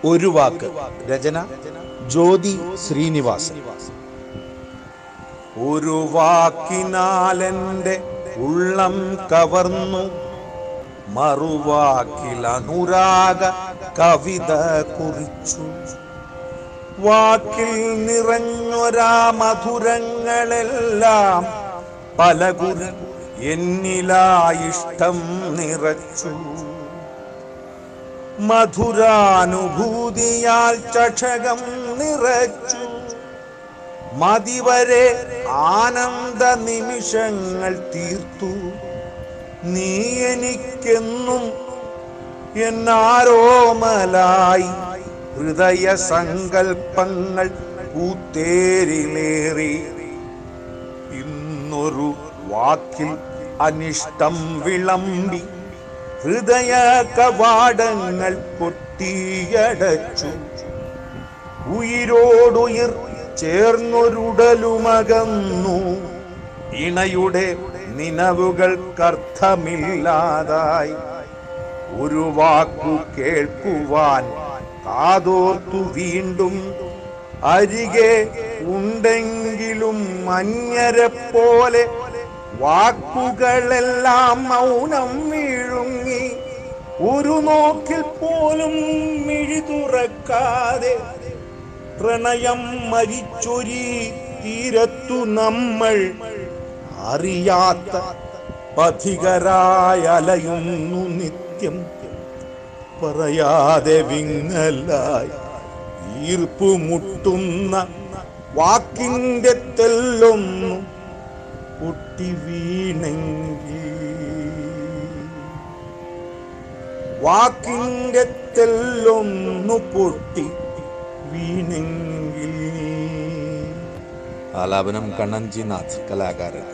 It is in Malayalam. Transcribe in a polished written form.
ഒരു വാക്ക്. രചന ജ്യോതി ശ്രീനിവാസൻ. ഒരു വാക്കിനാലെൻ്റെ ഉള്ളം കവർന്നു, മറുവാക്കിൽ അനുരാഗ കവിത കുറിച്ചു. വാക്കിൽ നിറഞ്ഞൊരാ മധുരങ്ങളെല്ലാം പലകുറി എന്നിലായിഷ്ടം നിറച്ചു. മധുരാനുഭൂതിയാൽ ചഷകം നിറച്ചു. മതിവരെ ആനന്ദ നിമിഷങ്ങൾ തീർത്തു. നീ എനിക്കെന്നും എന്നാരോമലായി ഹൃദയ സങ്കൽപ്പങ്ങൾ പൂത്തേരിലേറി. ഇന്നൊരു വാക്കിൽ അനിഷ്ടം വിളമ്പി ഹൃദയ കവാടങ്ങൾ കൊട്ടിയടച്ചു. ഉയിരോടുയിർ ചേർന്നൊരുടലുമകന്നു. ഇണയുടെ നിനവുകൾക്കർത്ഥമില്ലാതായി. ഒരു വാക്കു കേൾക്കുവാൻ കാതോർത്തു വീണ്ടും അരികെ ഉണ്ടെങ്കിലും അന്യരെ പോലെ വാക്കുകളെല്ലാം മൗനം വിഴുങ്ങി. ഒരു നോക്കിൽ പോലും മിഴി തുറക്കാതെ പ്രണയം മരിച്ചൊരി തീരത്തു നമ്മൾ അറിയാത്ത പഥികരായി അലയുന്നു നിത്യം. പറയാതെ വിങ്ങലായി ഈർപ്പുമുട്ടുന്ന വാക്കിൻ്റെ തെല്ലൊന്നു പൊട്ടി വീണെങ്കിൽ, വാക്കിൻ്റെ തെല്ലൊന്നു പൊട്ടി വീണെങ്കിൽ. ആലാപനം കണ്ണൻജി നാഥ്, കലാകാരൻ.